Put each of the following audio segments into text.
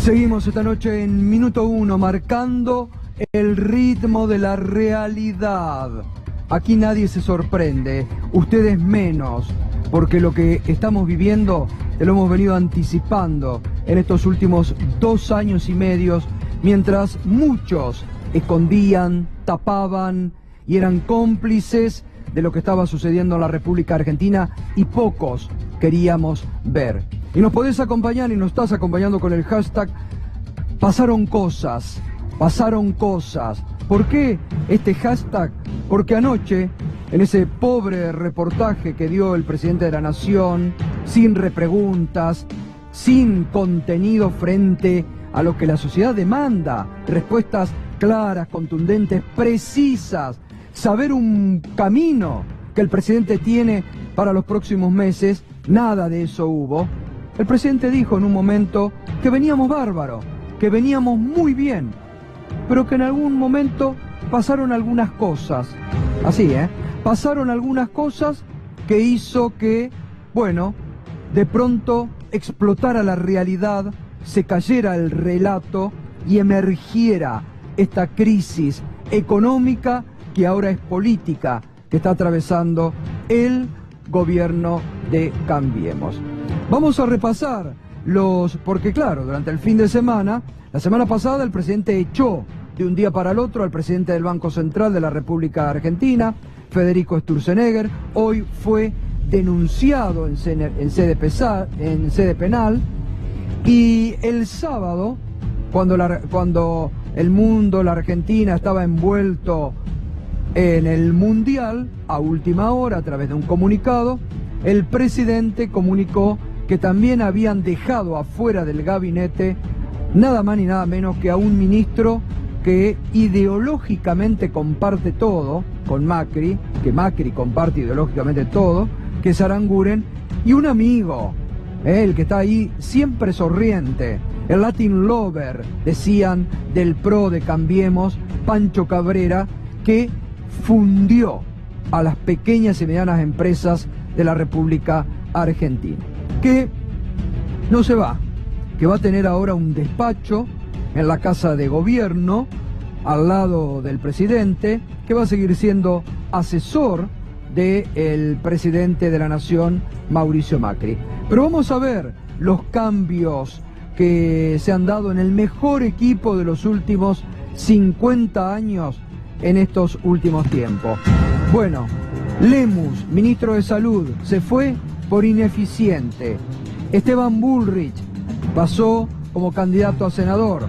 Seguimos esta noche en Minuto 1, marcando el ritmo de la realidad. Aquí nadie se sorprende, ustedes menos, porque lo que estamos viviendo te lo hemos venido anticipando en estos últimos 2 años y medio, mientras muchos escondían, tapaban y eran cómplices de lo que estaba sucediendo en la República Argentina y pocos queríamos ver. Y nos podés acompañar y nos estás acompañando con el hashtag Pasaron Cosas, Pasaron Cosas. ¿Por qué este hashtag? Porque anoche, en ese pobre reportaje que dio el presidente de la Nación, sin repreguntas, sin contenido frente a lo que la sociedad demanda, respuestas claras, contundentes, precisas, saber un camino que el presidente tiene para los próximos meses, nada de eso hubo. El presidente dijo en un momento que veníamos bárbaro, que veníamos muy bien, pero que en algún momento pasaron algunas cosas, así, pasaron algunas cosas que hizo que, bueno, de pronto explotara la realidad, se cayera el relato y emergiera esta crisis económica que ahora es política, que está atravesando el gobierno de Cambiemos. Vamos a repasar porque claro, durante el fin de semana, la semana pasada el presidente echó de un día para el otro al presidente del Banco Central de la República Argentina, Federico Sturzenegger. Hoy fue denunciado en sede penal, y el sábado, cuando el mundo, la Argentina, estaba envuelto en el Mundial, a última hora, a través de un comunicado, el presidente comunicó que también habían dejado afuera del gabinete nada más ni nada menos que a un ministro que ideológicamente comparte todo con Macri, que Macri comparte ideológicamente todo, que es Aranguren, y un amigo, el que está ahí siempre sonriente, el Latin Lover, decían, del PRO de Cambiemos, Pancho Cabrera, que fundió a las pequeñas y medianas empresas de la República Argentina. Que no se va, que va a tener ahora un despacho en la Casa de Gobierno, al lado del presidente, que va a seguir siendo asesor del presidente de la Nación, Mauricio Macri. Pero vamos a ver los cambios que se han dado en el mejor equipo de los últimos 50 años en estos últimos tiempos. Bueno, Lemus, ministro de Salud, se fue por ineficiente. Esteban Bullrich pasó como candidato a senador.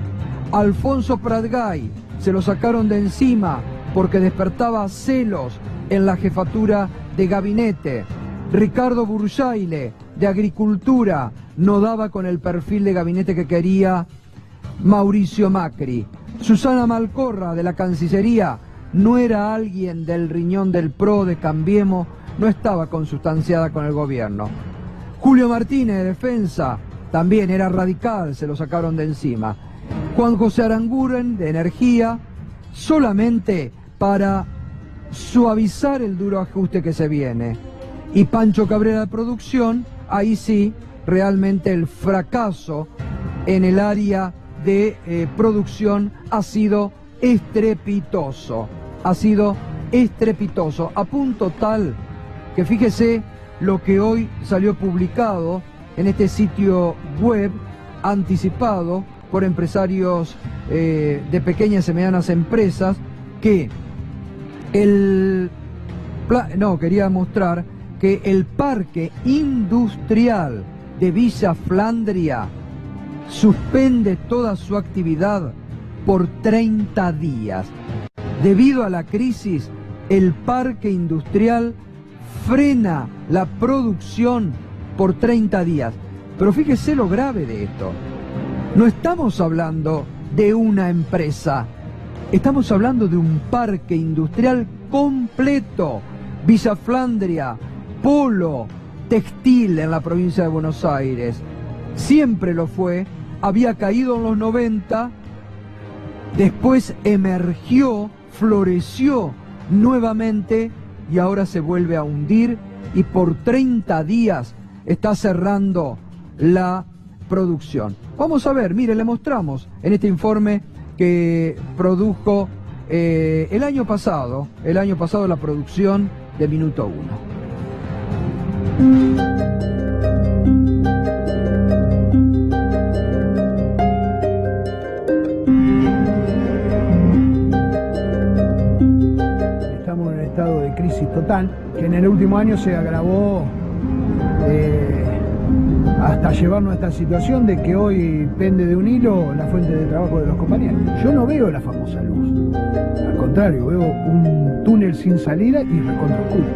Alfonso Pratgay se lo sacaron de encima porque despertaba celos en la jefatura de gabinete. Ricardo Burjaile, de Agricultura, no daba con el perfil de gabinete que quería Mauricio Macri. Susana Malcorra, de la Cancillería, no era alguien del riñón del PRO, de Cambiemos, no estaba consustanciada con el gobierno. Julio Martínez, de Defensa, también era radical, se lo sacaron de encima. Juan José Aranguren, de Energía, solamente para suavizar el duro ajuste que se viene. Y Pancho Cabrera, de Producción, ahí sí, realmente el fracaso en el área de producción ha sido estrepitoso. Ha sido estrepitoso, a punto tal que fíjese lo que hoy salió publicado en este sitio web anticipado por empresarios de pequeñas y medianas empresas, que quería mostrar que el parque industrial de Villa Flandria suspende toda su actividad por 30 días. Debido a la crisis, el parque industrial frena la producción por 30 días. Pero fíjese lo grave de esto. No estamos hablando de una empresa, estamos hablando de un parque industrial completo. Villa Flandria, polo textil en la provincia de Buenos Aires. Siempre lo fue, había caído en los 90, después emergió, floreció nuevamente y ahora se vuelve a hundir, y por 30 días está cerrando la producción. Vamos a ver, mire, le mostramos en este informe que produjo el año pasado la producción de Minuto 1. Estamos en un estado de crisis total, que en el último año se agravó hasta llevarnos a esta situación de que hoy pende de un hilo la fuente de trabajo de los compañeros. Yo no veo la famosa luz, al contrario, veo un túnel sin salida y recontra oscuro.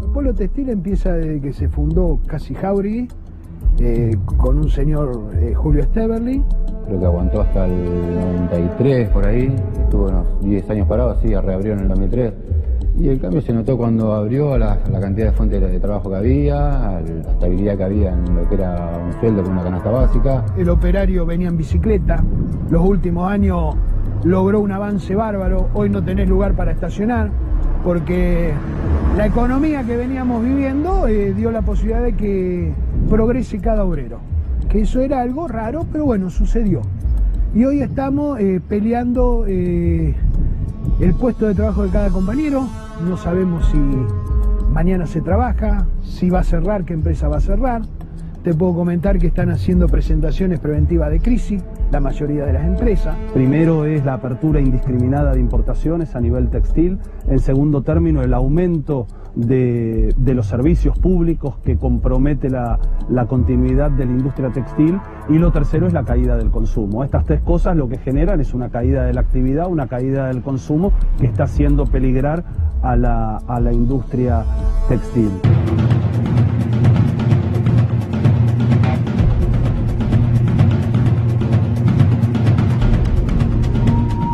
El polo textil empieza desde que se fundó Casi Jauregui, con un señor Julio Esteberli. Creo que aguantó hasta el 93, por ahí, estuvo unos 10 años parado, sí, reabrió en el 2003. Y el cambio se notó cuando abrió la cantidad de fuentes de trabajo que había, la estabilidad que había en lo que era un sueldo con una canasta básica. El operario venía en bicicleta, los últimos años logró un avance bárbaro, hoy no tenés lugar para estacionar, porque la economía que veníamos viviendo dio la posibilidad de que progrese cada obrero. Que eso era algo raro, pero bueno, sucedió. Y hoy estamos peleando el puesto de trabajo de cada compañero. No sabemos si mañana se trabaja, si va a cerrar, qué empresa va a cerrar. Te puedo comentar que están haciendo presentaciones preventivas de crisis, la mayoría de las empresas. Primero es la apertura indiscriminada de importaciones a nivel textil. En segundo término, el aumento de los servicios públicos que compromete la continuidad de la industria textil. Y lo tercero es la caída del consumo. Estas tres cosas lo que generan es una caída de la actividad, una caída del consumo que está haciendo peligrar a la industria textil.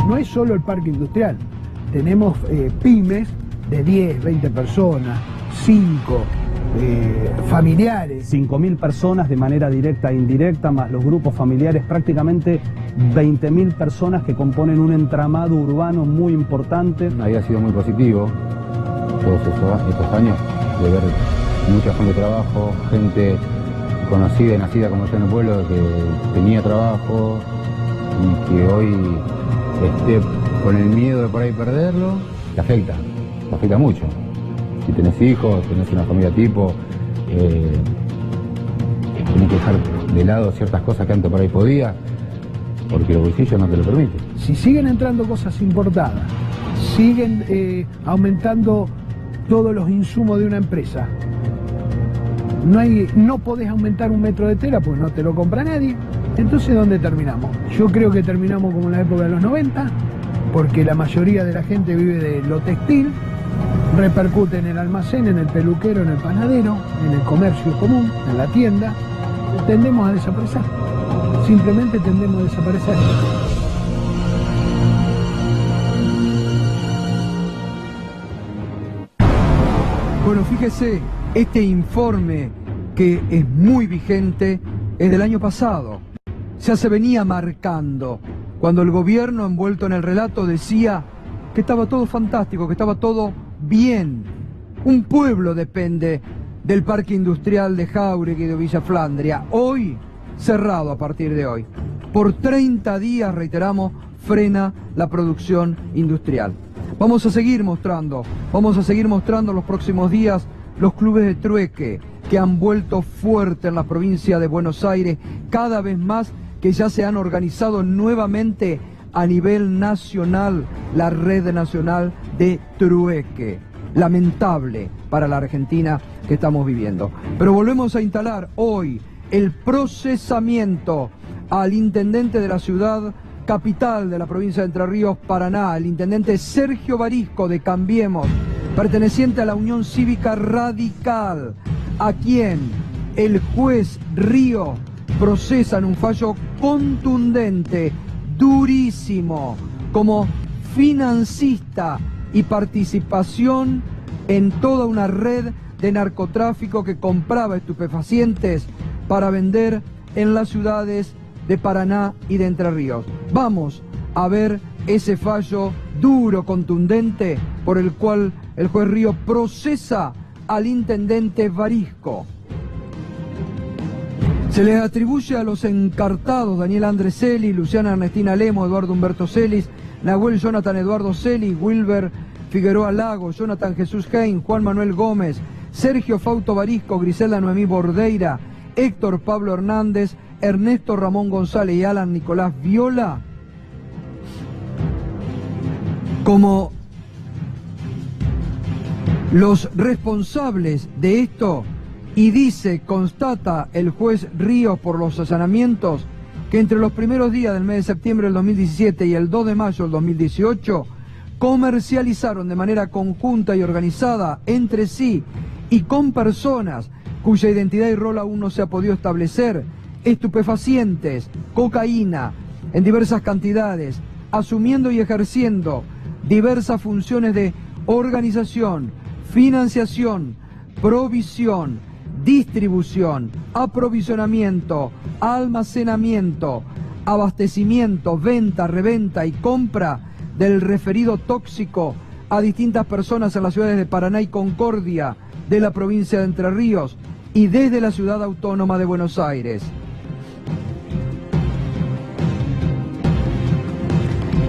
No es solo el parque industrial, tenemos pymes de 10, 20 personas, 5 familiares. 5.000 personas de manera directa e indirecta, más los grupos familiares, prácticamente 20.000 personas que componen un entramado urbano muy importante. Había sido muy positivo todos estos años de ver mucha fuente de trabajo, gente conocida y nacida como yo en el pueblo que tenía trabajo y que hoy esté con el miedo de por ahí perderlo, te afecta mucho. Si tenés hijos, tenés una familia tipo, tenés que dejar de lado ciertas cosas que antes por ahí podías, porque los bolsillos no te lo permiten. Si siguen entrando cosas importadas, siguen aumentando todos los insumos de una empresa, no podés aumentar un metro de tela porque no te lo compra nadie. Entonces, ¿dónde terminamos? Yo creo que terminamos como en la época de los 90, porque la mayoría de la gente vive de lo textil, repercute en el almacén, en el peluquero, en el panadero, en el comercio común, en la tienda. Tendemos a desaparecer. Simplemente tendemos a desaparecer. Bueno, fíjese, este informe que es muy vigente es del año pasado. Ya se venía marcando cuando el gobierno envuelto en el relato decía que estaba todo fantástico, que estaba todo bien. Un pueblo depende del parque industrial de Jáuregui y de Villa Flandria. Hoy, cerrado a partir de hoy. Por 30 días, reiteramos, frena la producción industrial. Vamos a seguir mostrando los próximos días los clubes de trueque que han vuelto fuerte en la provincia de Buenos Aires, cada vez más que ya se han organizado nuevamente a nivel nacional la red nacional de trueque. Lamentable para la Argentina que estamos viviendo. Pero volvemos a instalar hoy el procesamiento al intendente de la ciudad capital de la provincia de Entre Ríos, Paraná, el intendente Sergio Barisco de Cambiemos, perteneciente a la Unión Cívica Radical, a quien el juez Río procesa en un fallo contundente, durísimo, como financista y participación en toda una red de narcotráfico que compraba estupefacientes para vender en las ciudades de Paraná y de Entre Ríos. Vamos a ver ese fallo duro, contundente, por el cual el juez Ríos procesa al intendente Varisco. Se les atribuye a los encartados Daniel Andrés Celis, Luciana Ernestina Lemo, Eduardo Humberto Celis, Nahuel Jonathan Eduardo Celis, Wilber Figueroa Lago, Jonathan Jesús Hein, Juan Manuel Gómez, Sergio Fausto Varisco, Griselda Noemí Bordeira, Héctor Pablo Hernández, Ernesto Ramón González y Alan Nicolás Viola como los responsables de esto, y dice, constata el juez Ríos por los allanamientos, que entre los primeros días del mes de septiembre del 2017 y el 2 de mayo del 2018 comercializaron de manera conjunta y organizada entre sí y con personas cuya identidad y rol aún no se ha podido establecer, estupefacientes, cocaína, en diversas cantidades, asumiendo y ejerciendo diversas funciones de organización, financiación, provisión, distribución, aprovisionamiento, almacenamiento, abastecimiento, venta, reventa y compra del referido tóxico a distintas personas en las ciudades de Paraná y Concordia, de la provincia de Entre Ríos y desde la ciudad autónoma de Buenos Aires.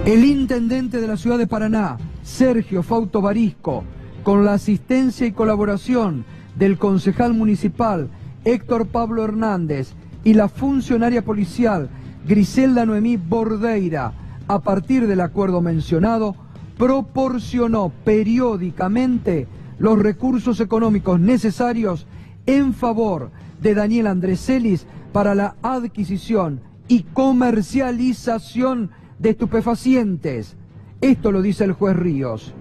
El intendente de la ciudad de Paraná, Sergio Fausto Varisco, con la asistencia y colaboración del concejal municipal Héctor Pablo Hernández y la funcionaria policial Griselda Noemí Bordeira, a partir del acuerdo mencionado, proporcionó periódicamente los recursos económicos necesarios en favor de Daniel Andrés Celis para la adquisición y comercialización de estupefacientes. Esto lo dice el juez Ríos.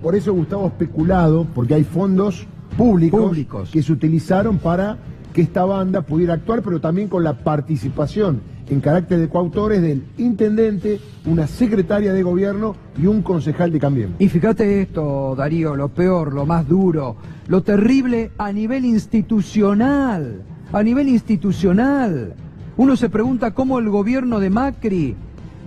Por eso, Gustavo, especulado, porque hay fondos públicos que se utilizaron para que esta banda pudiera actuar, pero también con la participación en carácter de coautores del intendente, una secretaria de gobierno y un concejal de Cambiemos. Y fíjate esto, Darío, lo peor, lo más duro, lo terrible a nivel institucional, Uno se pregunta cómo el gobierno de Macri,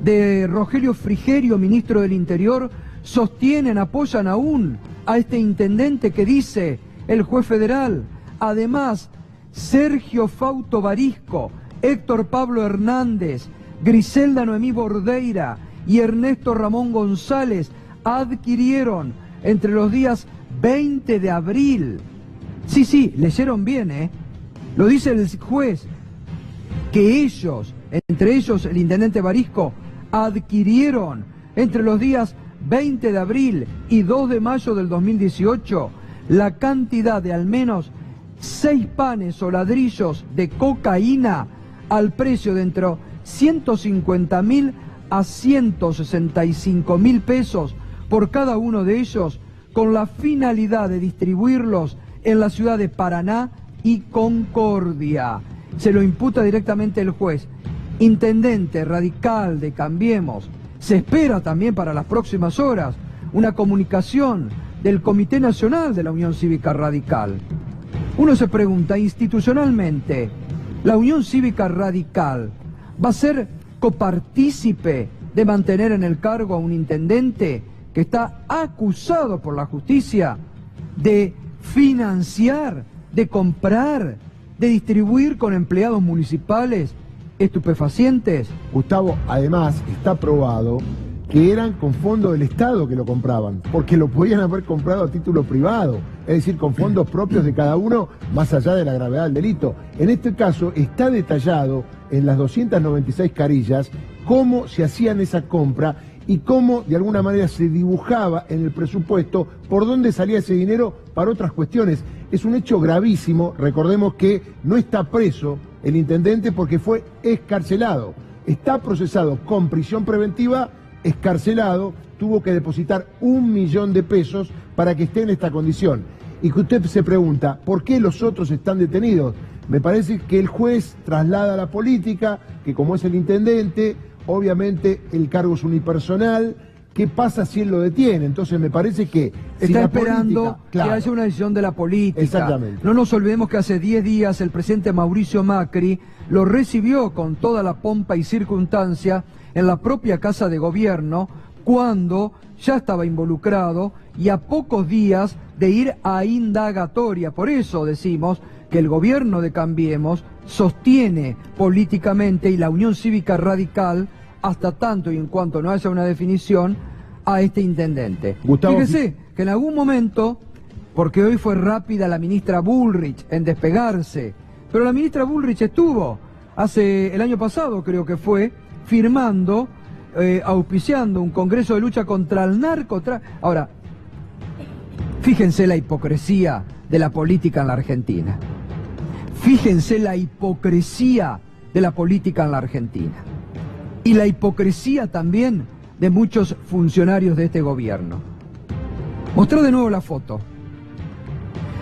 de Rogelio Frigerio, ministro del Interior, sostienen, apoyan aún a este intendente que dice el juez federal. Además, Sergio Fausto Varisco, Héctor Pablo Hernández, Griselda Noemí Bordeira y Ernesto Ramón González adquirieron entre los días 20 de abril. Sí, leyeron bien, lo dice el juez, que ellos, entre ellos el intendente Varisco, adquirieron entre los días 20 de abril y 2 de mayo del 2018 la cantidad de al menos 6 panes o ladrillos de cocaína al precio de entre 150.000 a 165.000 pesos por cada uno de ellos, con la finalidad de distribuirlos en la ciudad de Paraná y Concordia. Se lo imputa directamente el juez. Intendente radical de Cambiemos. Se espera también para las próximas horas una comunicación del Comité Nacional de la Unión Cívica Radical. Uno se pregunta, institucionalmente, ¿la Unión Cívica Radical va a ser copartícipe de mantener en el cargo a un intendente que está acusado por la justicia de financiar, de comprar, de distribuir con empleados municipales estupefacientes? Gustavo, además está probado que eran con fondos del Estado que lo compraban, porque lo podían haber comprado a título privado, es decir, con fondos propios de cada uno, más allá de la gravedad del delito. En este caso está detallado en las 296 carillas cómo se hacían esa compra y cómo de alguna manera se dibujaba en el presupuesto por dónde salía ese dinero para otras cuestiones. Es un hecho gravísimo. Recordemos que no está preso el intendente porque fue excarcelado. Está procesado con prisión preventiva, excarcelado, tuvo que depositar 1 millón de pesos para que esté en esta condición. Y que usted se pregunta, ¿por qué los otros están detenidos? Me parece que el juez traslada a la política, que como es el intendente, obviamente el cargo es unipersonal. ¿Qué pasa si él lo detiene? Entonces me parece que está esperando que haya una decisión de la política. Exactamente. No nos olvidemos que hace 10 días el presidente Mauricio Macri lo recibió con toda la pompa y circunstancia en la propia Casa de Gobierno cuando ya estaba involucrado y a pocos días de ir a indagatoria. Por eso decimos que el gobierno de Cambiemos sostiene políticamente, y la Unión Cívica Radical, hasta tanto y en cuanto no haya una definición, a este intendente. Gustavo, fíjese que en algún momento, porque hoy fue rápida la ministra Bullrich en despegarse, pero la ministra Bullrich estuvo el año pasado, creo que fue, firmando, auspiciando un congreso de lucha contra el narcotráfico. Ahora, fíjense la hipocresía de la política en la Argentina. Fíjense la hipocresía de la política en la Argentina. Y la hipocresía también de muchos funcionarios de este gobierno. Mostrá de nuevo la foto.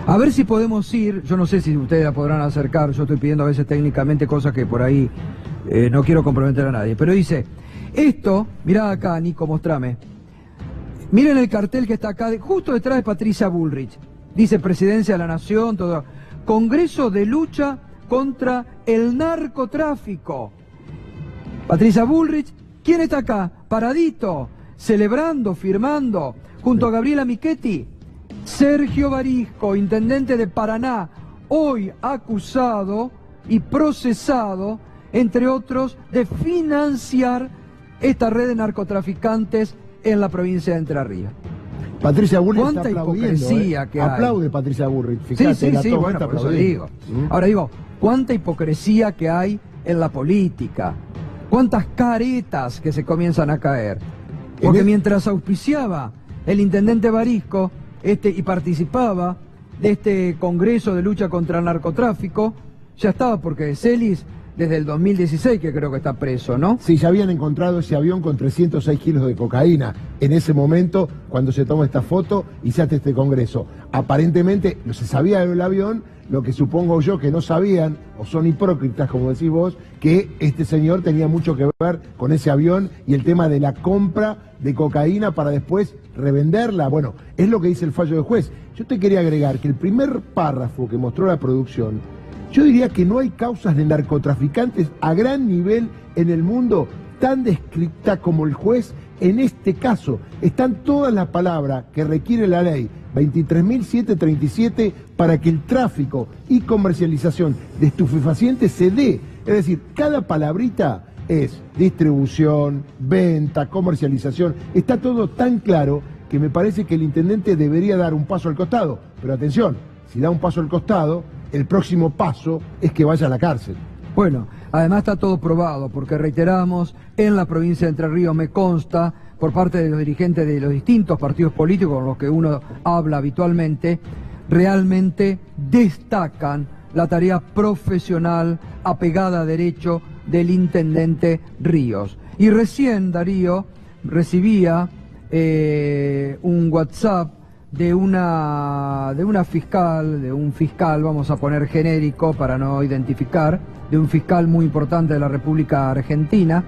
A ver si podemos ir, yo no sé si ustedes la podrán acercar, yo estoy pidiendo a veces técnicamente cosas que por ahí no quiero comprometer a nadie, pero dice, esto, mirá acá, Nico, mostrame. Miren el cartel que está acá, justo detrás de Patricia Bullrich. Dice Presidencia de la Nación, todo. Congreso de lucha contra el narcotráfico. Patricia Bullrich, ¿quién está acá? Paradito, celebrando, firmando, junto a Gabriela Michetti. Sergio Barisco, intendente de Paraná, hoy acusado y procesado, entre otros, de financiar esta red de narcotraficantes en la provincia de Entre Ríos. Patricia Bullrich ¿Cuánta está aplaudiendo, hipocresía que hay? Aplaude Patricia Bullrich. Fíjate, Sí, bueno, por eso digo. Ahora digo, ¿cuánta hipocresía que hay en la política? ¿Cuántas caretas que se comienzan a caer? Porque mientras auspiciaba el intendente Barisco y participaba de este congreso de lucha contra el narcotráfico, ya estaba, porque Celis desde el 2016 que creo que está preso, ¿no? Sí, ya habían encontrado ese avión con 306 kilos de cocaína en ese momento cuando se toma esta foto y se hace este congreso. Aparentemente no se sabía del avión, lo que supongo yo que no sabían, o son hipócritas como decís vos, que este señor tenía mucho que ver con ese avión y el tema de la compra de cocaína para después revenderla. Bueno, es lo que dice el fallo del juez. Yo te quería agregar que el primer párrafo que mostró la producción, yo diría que no hay causas de narcotraficantes a gran nivel en el mundo tan descripta como el juez en este caso. Están todas las palabras que requiere la ley 23.737 para que el tráfico y comercialización de estupefacientes se dé. Es decir, cada palabrita es distribución, venta, comercialización. Está todo tan claro que me parece que el intendente debería dar un paso al costado. Pero atención, si da un paso al costado, el próximo paso es que vaya a la cárcel. Bueno, además está todo probado, porque reiteramos, en la provincia de Entre Ríos me consta, por parte de los dirigentes de los distintos partidos políticos con los que uno habla habitualmente, realmente destacan la tarea profesional apegada a derecho del intendente Ríos. Y recién, Darío, recibía un WhatsApp de un fiscal, vamos a poner genérico para no identificar, de un fiscal muy importante de la República Argentina,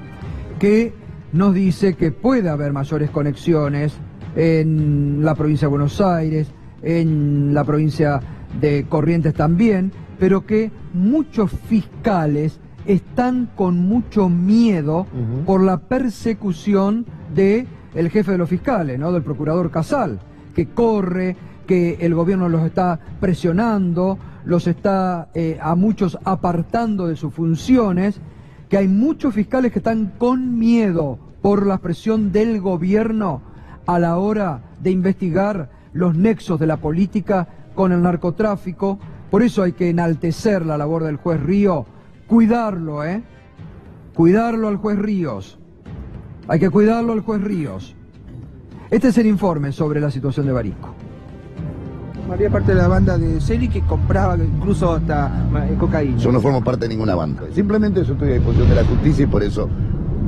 que nos dice que puede haber mayores conexiones en la provincia de Buenos Aires, en la provincia de Corrientes también, pero que muchos fiscales están con mucho miedo por la persecución del jefe de los fiscales, ¿no? Del procurador Casal, que corre, que el gobierno los está presionando, los está a muchos apartando de sus funciones, que hay muchos fiscales que están con miedo por la presión del gobierno a la hora de investigar los nexos de la política con el narcotráfico. Por eso hay que enaltecer la labor del juez Ríos, cuidarlo, cuidarlo al juez Ríos. Hay que cuidarlo al juez Ríos. Este es el informe sobre la situación de Barisco. Había parte de la banda de Celi que compraba incluso hasta cocaína. Yo no formo parte de ninguna banda. Simplemente yo estoy a disposición de la justicia y por eso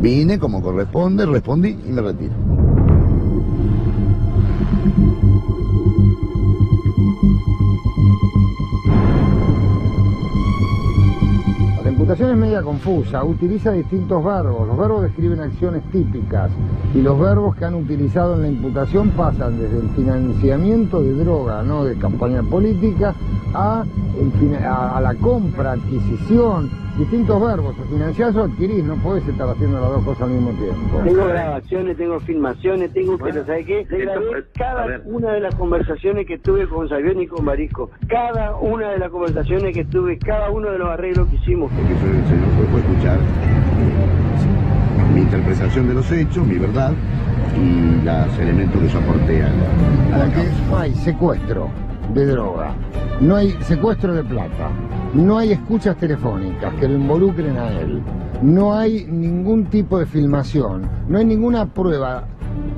vine como corresponde, respondí y me retiro. La imputación es media confusa, utiliza distintos verbos. Los verbos describen acciones típicas y los verbos que han utilizado en la imputación pasan desde el financiamiento de droga, no de campaña política, a la compra, adquisición, distintos verbos, o financiás o adquirís, no podés estar haciendo las dos cosas al mismo tiempo. Tengo grabaciones, tengo filmaciones, tengo, pero ¿sabes qué? Grabé cada una de las conversaciones que tuve con Savioni y con Barisco, cada una de las conversaciones que tuve, cada uno de los arreglos que hicimos. Porque eso el señor puede escuchar mi interpretación de los hechos, mi verdad y los elementos que yo aporté a la Porque causa. no hay secuestro de droga, no hay secuestro de plata, no hay escuchas telefónicas que lo involucren a él, no hay ningún tipo de filmación, no hay ninguna prueba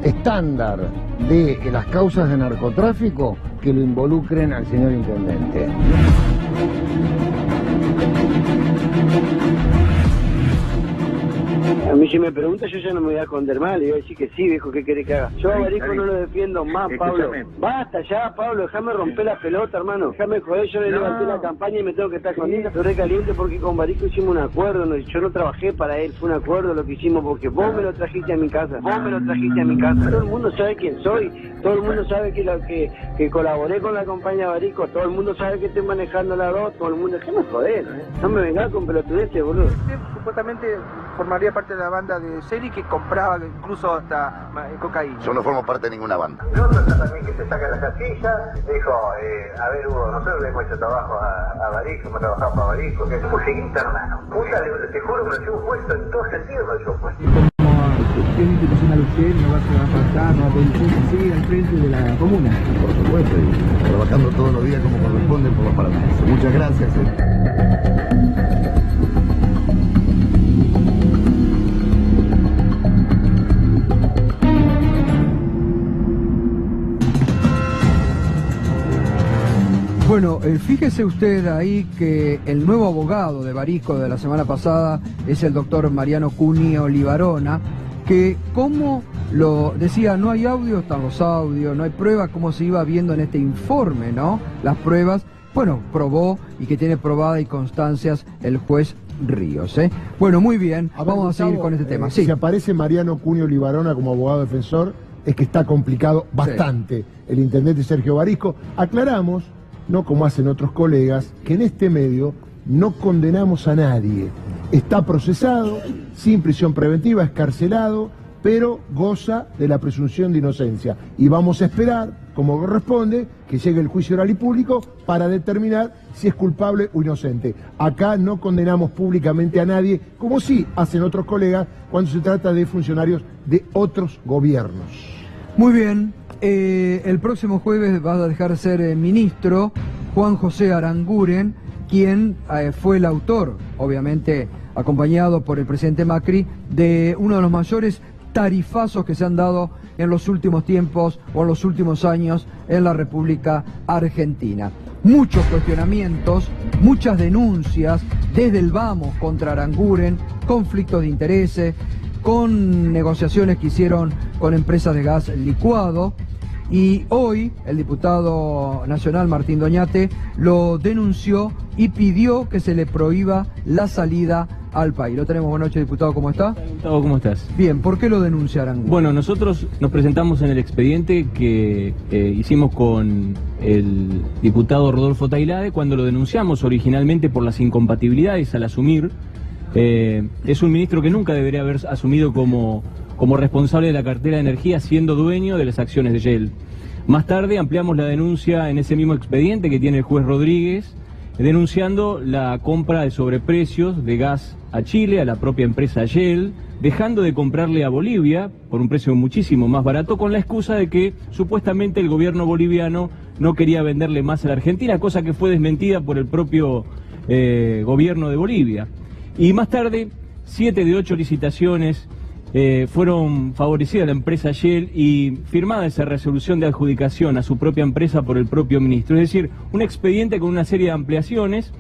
estándar de las causas de narcotráfico que lo involucren al señor intendente. A mí si me pregunta yo ya no me voy a esconder mal, le voy a decir que sí, viejo, ¿qué querés que haga? Yo a Barisco no lo defiendo más, Pablo. Basta ya, Pablo, déjame romper la pelota, hermano. Déjame joder, yo le levanté la campaña y me tengo que estar escondiendo. Estoy recaliente porque con Barisco hicimos un acuerdo, no, yo no trabajé para él, fue un acuerdo lo que hicimos porque vos me lo trajiste a mi casa, Todo el mundo sabe quién soy, todo el mundo sabe que colaboré con la compañía Barisco, todo el mundo sabe que estoy manejando la dos, todo el mundo, déjame joder, no me vengas con pelotudeces, boludo. Supuestamente formaría parte de la banda de Celi que compraba incluso hasta cocaína. Yo no formo parte de ninguna banda. El otro está también que se saca la casilla, dijo, a ver Hugo, nosotros le hemos hecho trabajo a Barisco, hemos trabajado para Barisco, que somos internos. Puta, te juro que nos hemos puesto, en todo sentido nos hemos puesto. ¿Qué institucional usted no va a faltar, no va a poder seguir al frente de la comuna? Por supuesto, y trabajando todos los días como corresponde por los parameses. Muchas gracias. Bueno, fíjese usted ahí que el nuevo abogado de Barisco de la semana pasada es el doctor Mariano Cunio Libarona, que como lo decía, no hay audio, están los audios, no hay pruebas, como se iba viendo en este informe, ¿no? Las pruebas, bueno, probó y que tiene probada y constancias el juez Ríos, ¿eh? Bueno, muy bien, vamos a seguir con este tema. Sí. Si aparece Mariano Cunio Libarona como abogado defensor, es que está complicado bastante el intendente Sergio Barisco. Aclaramos, no como hacen otros colegas, que en este medio no condenamos a nadie. Está procesado, sin prisión preventiva, escarcelado, pero goza de la presunción de inocencia. Y vamos a esperar, como corresponde, que llegue el juicio oral y público para determinar si es culpable o inocente. Acá no condenamos públicamente a nadie, como sí hacen otros colegas cuando se trata de funcionarios de otros gobiernos. Muy bien. El próximo jueves va a dejar de ser ministro Juan José Aranguren, quien fue el autor, obviamente acompañado por el presidente Macri, de uno de los mayores tarifazos que se han dado en los últimos tiempos o en los últimos años en la República Argentina. Muchos cuestionamientos, muchas denuncias desde el vamos contra Aranguren, conflictos de intereses, con negociaciones que hicieron con empresas de gas licuado. Y hoy el diputado nacional Martín Doñate lo denunció y pidió que se le prohíba la salida al país. Lo tenemos. Buenas noches, diputado, ¿cómo está? Gustavo, ¿cómo estás? Bien, ¿por qué lo denuncia Aranguren? Bueno, nosotros nos presentamos en el expediente que hicimos con el diputado Rodolfo Tailade cuando lo denunciamos originalmente por las incompatibilidades al asumir. Es un ministro que nunca debería haber asumido como responsable de la cartera de energía, siendo dueño de las acciones de Shell. Más tarde ampliamos la denuncia en ese mismo expediente que tiene el juez Rodríguez, denunciando la compra de sobreprecios de gas a Chile, a la propia empresa Shell, dejando de comprarle a Bolivia por un precio muchísimo más barato, con la excusa de que supuestamente el gobierno boliviano no quería venderle más a la Argentina, cosa que fue desmentida por el propio gobierno de Bolivia. Y más tarde, 7 de 8 licitaciones fueron favorecidas a la empresa Shell y firmada esa resolución de adjudicación a su propia empresa por el propio ministro. Es decir, un expediente con una serie de ampliaciones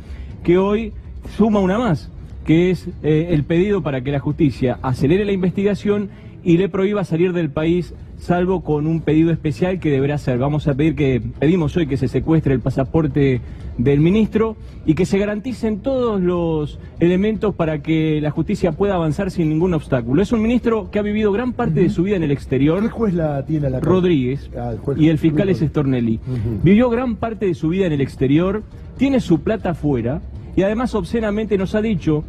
que hoy suma una más, que es el pedido para que la justicia acelere la investigación y le prohíba salir del país, salvo con un pedido especial que deberá hacer. Vamos a pedimos hoy que se secuestre el pasaporte del ministro y que se garanticen todos los elementos para que la justicia pueda avanzar sin ningún obstáculo. Es un ministro que ha vivido gran parte de su vida en el exterior. ¿Qué juez la tiene la Rodríguez, y el fiscal es Stornelli. Vivió gran parte de su vida en el exterior, tiene su plata afuera y además obscenamente nos ha dicho,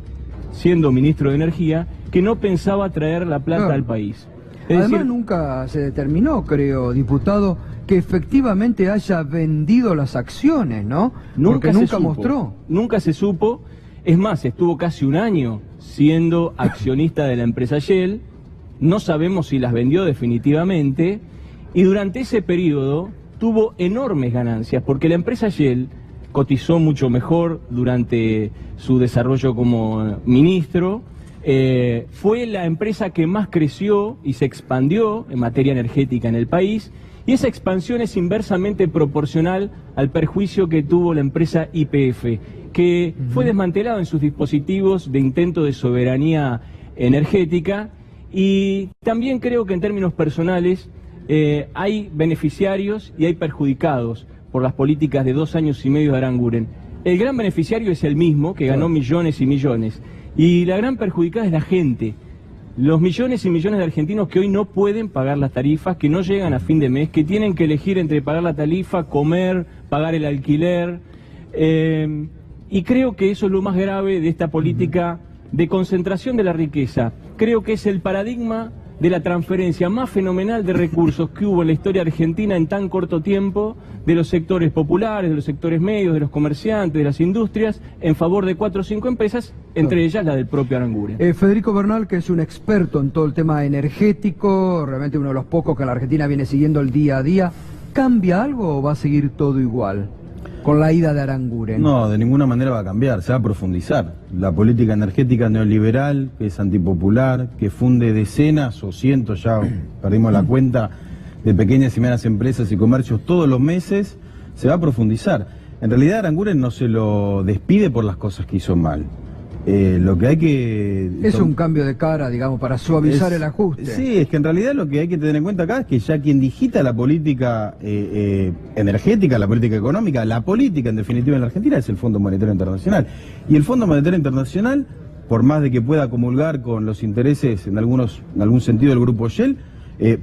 siendo ministro de Energía, que no pensaba traer la planta al país. Además nunca se determinó, creo, diputado, que efectivamente haya vendido las acciones, ¿no? Porque nunca mostró. Nunca se supo. Es más, estuvo casi un año siendo accionista de la empresa Shell. No sabemos si las vendió definitivamente. Y durante ese periodo tuvo enormes ganancias, porque la empresa Shell cotizó mucho mejor durante su desarrollo como ministro. Fue la empresa que más creció y se expandió en materia energética en el país, y esa expansión es inversamente proporcional al perjuicio que tuvo la empresa YPF, que fue desmantelado en sus dispositivos de intento de soberanía energética. Y también creo que en términos personales hay beneficiarios y hay perjudicados por las políticas de 2 años y medio de Aranguren. El gran beneficiario es el mismo, que ganó millones y millones. Y la gran perjudicada es la gente. Los millones y millones de argentinos que hoy no pueden pagar las tarifas, que no llegan a fin de mes, que tienen que elegir entre pagar la tarifa, comer, pagar el alquiler. Y creo que eso es lo más grave de esta política de concentración de la riqueza. Creo que es el paradigma de la transferencia más fenomenal de recursos que hubo en la historia argentina en tan corto tiempo, de los sectores populares, de los sectores medios, de los comerciantes, de las industrias, en favor de 4 o 5 empresas, entre ellas la del propio Aranguren. Federico Bernal, que es un experto en todo el tema energético, realmente uno de los pocos que la Argentina viene siguiendo el día a día, ¿cambia algo o va a seguir todo igual con la ida de Aranguren? No, de ninguna manera va a cambiar, se va a profundizar. La política energética neoliberal, que es antipopular, que funde decenas o cientos, ya perdimos la cuenta, de pequeñas y medianas empresas y comercios todos los meses, se va a profundizar. En realidad Aranguren no se lo despide por las cosas que hizo mal. Lo que hay que... Es un cambio de cara, digamos, para suavizar el ajuste. Sí, es que en realidad lo que hay que tener en cuenta acá es que ya quien digita la política energética, la política económica, la política en definitiva en la Argentina es el Fondo Monetario Internacional. Y el Fondo Monetario Internacional, por más de que pueda comulgar con los intereses en algún sentido del grupo Shell,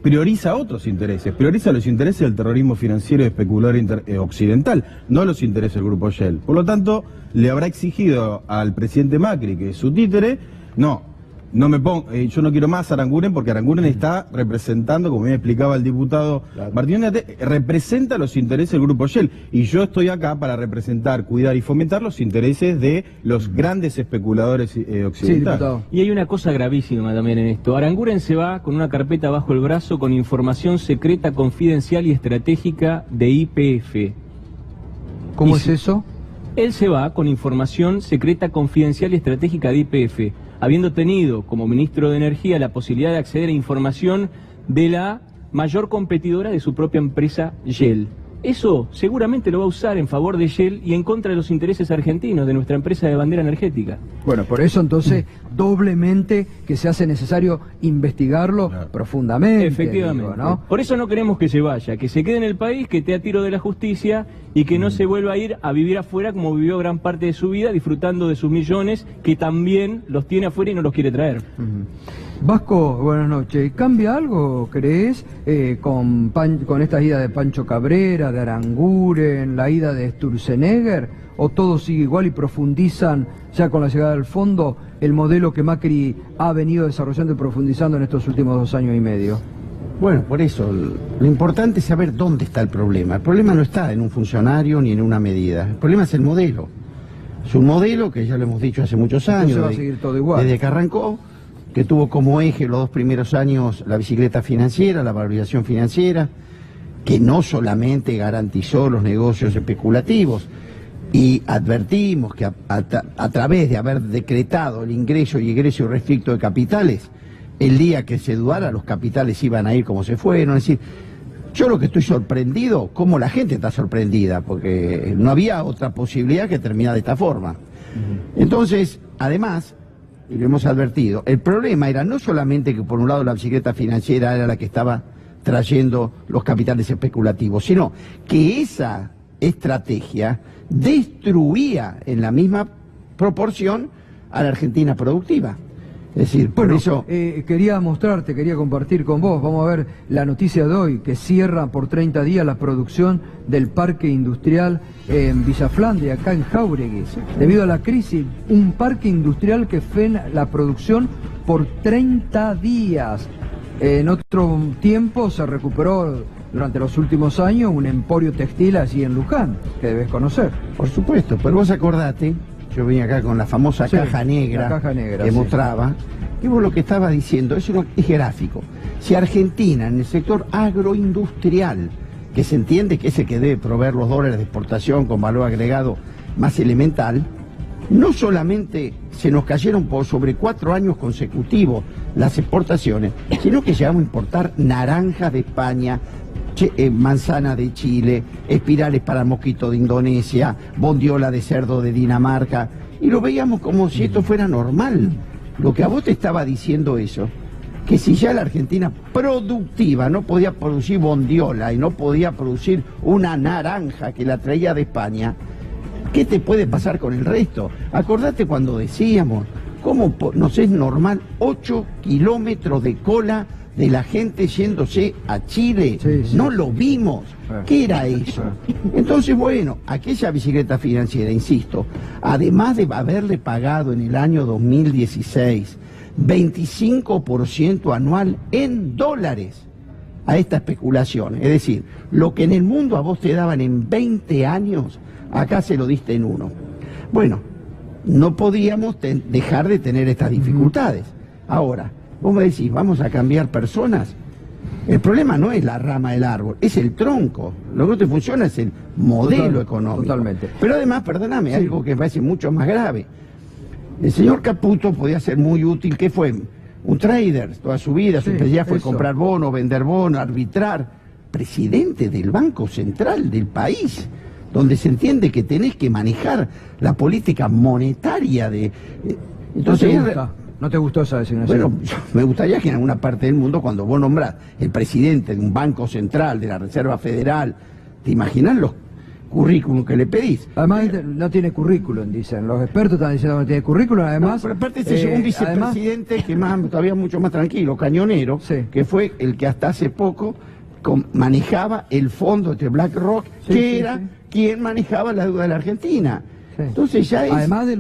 prioriza otros intereses, prioriza los intereses del terrorismo financiero y especulador occidental, no los intereses del grupo Shell. Por lo tanto, le habrá exigido al presidente Macri, que es su títere, yo no quiero más Aranguren, porque Aranguren está representando, como me explicaba el diputado Martín, representa los intereses del grupo Shell, y yo estoy acá para representar, cuidar y fomentar los intereses de los grandes especuladores occidentales. Y hay una cosa gravísima también en esto. Aranguren se va con una carpeta bajo el brazo con información secreta, confidencial y estratégica de YPF. ¿Cómo es eso? Él se va con información secreta, confidencial y estratégica de YPF, habiendo tenido como ministro de Energía la posibilidad de acceder a información de la mayor competidora de su propia empresa, Shell. Eso seguramente lo va a usar en favor de Shell y en contra de los intereses argentinos, de nuestra empresa de bandera energética. Bueno, por eso entonces doblemente que se hace necesario investigarlo profundamente. Efectivamente. Digo, ¿no? Por eso no queremos que se vaya, que se quede en el país, que esté a tiro de la justicia y que no se vuelva a ir a vivir afuera como vivió gran parte de su vida, disfrutando de sus millones, que también los tiene afuera y no los quiere traer. Vasco, buenas noches. ¿Cambia algo, crees, con esta ida de Pancho Cabrera, de Aranguren, la ida de Sturzenegger? ¿O todo sigue igual y profundizan ya con la llegada del fondo el modelo que Macri ha venido desarrollando y profundizando en estos últimos 2 años y medio? Bueno, por eso, lo importante es saber dónde está el problema. El problema no está en un funcionario ni en una medida. El problema es el modelo. Es un modelo que ya lo hemos dicho hace muchos años. Entonces va a seguir todo igual. Desde que arrancó, que tuvo como eje los 2 primeros años la bicicleta financiera, la valorización financiera, que no solamente garantizó los negocios especulativos, y advertimos que a través de haber decretado el ingreso y egreso restricto de capitales, el día que se dudara los capitales iban a ir como se fueron. Es decir, yo lo que estoy sorprendido, como la gente está sorprendida, porque no había otra posibilidad que terminar de esta forma. Entonces, además, y lo hemos advertido, el problema era no solamente que por un lado la bicicleta financiera era la que estaba trayendo los capitales especulativos, sino que esa estrategia destruía en la misma proporción a la Argentina productiva. Es decir, por Bueno, eso... quería mostrarte, quería compartir con vos, vamos a ver la noticia de hoy, que cierra por 30 días la producción del parque industrial en Villa Flandes, acá en Jáuregui. Debido a la crisis, un parque industrial que frena la producción por 30 días. En otro tiempo se recuperó durante los últimos años un emporio textil allí en Luján, que debes conocer. Por supuesto, pero vos acordate, yo venía acá con la famosa caja negra, que mostraba, que vos lo que estabas diciendo es gráfico. Si Argentina, en el sector agroindustrial, que se entiende que es el que debe proveer los dólares de exportación con valor agregado más elemental, no solamente se nos cayeron por sobre 4 años consecutivos las exportaciones, sino que llegamos a importar naranjas de España, manzana de Chile, espirales para mosquito de Indonesia, bondiola de cerdo de Dinamarca, y lo veíamos como si esto fuera normal. Lo que a vos te estaba diciendo eso, que si ya la Argentina productiva no podía producir bondiola y no podía producir una naranja que la traía de España, ¿qué te puede pasar con el resto? Acordate cuando decíamos, ¿cómo nos es normal 8 kilómetros de cola de la gente yéndose a Chile? No lo vimos. ¿Qué era eso? Entonces, bueno, aquella bicicleta financiera, insisto, además de haberle pagado en el año 2016 25% anual en dólares a esta especulación, es decir, lo que en el mundo a vos te daban en 20 años, acá se lo diste en 1. Bueno, no podíamos dejar de tener estas dificultades. Ahora, vos me decís, ¿vamos a cambiar personas? El problema no es la rama del árbol, es el tronco. Lo que no te funciona es el modelo económico. Totalmente. Pero además, perdóname, algo que me parece mucho más grave. El señor Caputo podía ser muy útil, ¿qué fue? Un trader, toda su vida, su especialidad fue comprar bonos, vender bonos, arbitrar. Presidente del Banco Central del país, donde se entiende que tenés que manejar la política monetaria de... Entonces, ¿No te gustó esa designación? Bueno, me gustaría que en alguna parte del mundo, cuando vos nombrás el presidente de un banco central, de la Reserva Federal, ¿te imaginás los currículum que le pedís? Además, no tiene currículum, dicen. Los expertos están diciendo que no tiene currículum, además... No, pero aparte se llegó un vicepresidente que todavía mucho más tranquilo, Cañonero, que fue el que hasta hace poco manejaba el fondo de BlackRock, que era quien manejaba la deuda de la Argentina. Entonces ya es... Además de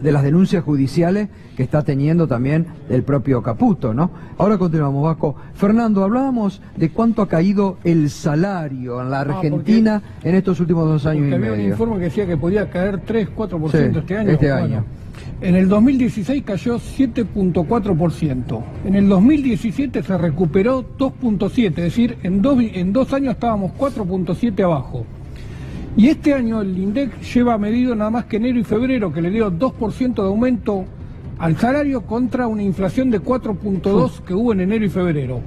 las denuncias judiciales que está teniendo también el propio Caputo, ¿no? Ahora continuamos, Vasco. Fernando, hablábamos de cuánto ha caído el salario en la Argentina en estos últimos 2 años y medio. Había un informe que decía que podía caer 3-4% este año. En el 2016 cayó 7.4%. En el 2017 se recuperó 2.7%, es decir, en dos años estábamos 4.7 abajo. Y este año el INDEC lleva medido nada más que enero y febrero, que le dio 2% de aumento al salario contra una inflación de 4.2% que hubo en enero y febrero.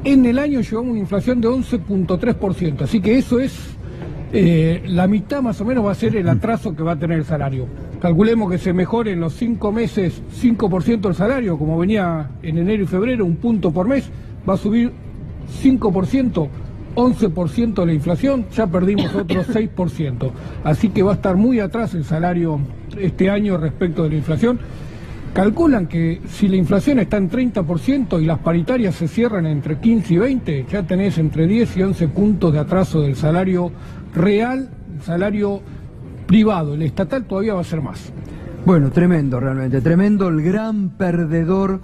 En el año llevamos una inflación de 11.3%, así que eso es la mitad más o menos va a ser el atraso que va a tener el salario. Calculemos que se mejore en los 5 meses 5% el salario, como venía en enero y febrero, 1 punto por mes, va a subir 5%. 11% de la inflación, ya perdimos otro 6%. Así que va a estar muy atrás el salario este año respecto de la inflación. Calculan que si la inflación está en 30% y las paritarias se cierran entre 15 y 20, ya tenés entre 10 y 11 puntos de atraso del salario real, el salario privado. El estatal todavía va a ser más. Bueno, tremendo realmente, tremendo. El gran perdedor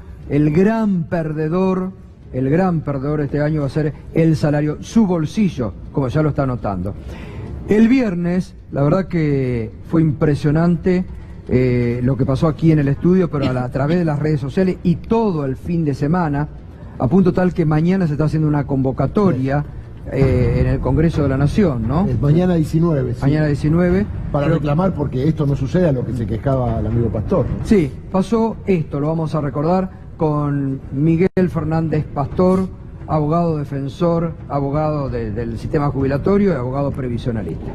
este año va a ser el salario, su bolsillo, como ya lo está notando. El viernes, la verdad que fue impresionante lo que pasó aquí en el estudio, pero a través de las redes sociales y todo el fin de semana, a punto tal que mañana se está haciendo una convocatoria en el Congreso de la Nación, ¿no? Mañana 19. Mañana 19. Para reclamar porque esto no sucede a lo que se quejaba el amigo Pastor, ¿no? Sí, pasó esto, lo vamos a recordar con Miguel Fernández Pastor, abogado defensor, abogado del sistema jubilatorio y abogado previsionalista.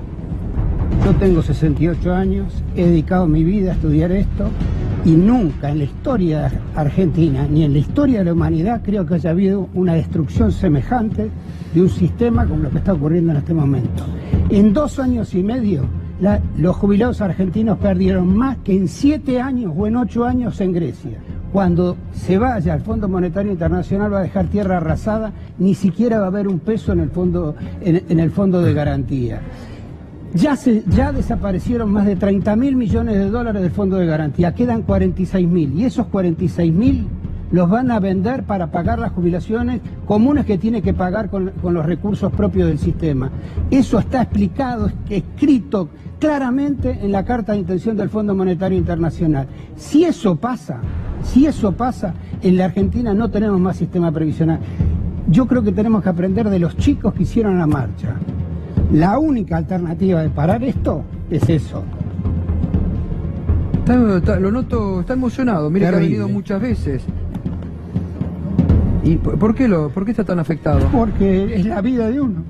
Yo tengo 68 años, he dedicado mi vida a estudiar esto y nunca en la historia argentina ni en la historia de la humanidad creo que haya habido una destrucción semejante de un sistema como lo que está ocurriendo en este momento. En 2 años y medio los jubilados argentinos perdieron más que en 7 años o en 8 años en Grecia. Cuando se vaya al Fondo Monetario Internacional va a dejar tierra arrasada, ni siquiera va a haber un peso en el fondo de garantía. Ya desaparecieron más de 30.000 millones de dólares del fondo de garantía, quedan 46.000 y esos 46.000 los van a vender para pagar las jubilaciones comunes que tiene que pagar con los recursos propios del sistema. Eso está explicado, escrito claramente en la carta de intención del Fondo Monetario Internacional. Si eso pasa, en la Argentina no tenemos más sistema previsional. Yo creo que tenemos que aprender de los chicos que hicieron la marcha. La única alternativa de parar esto es eso. Lo noto, está emocionado, mire que ha venido muchas veces. ¿Y por qué está tan afectado? Porque es la vida de uno.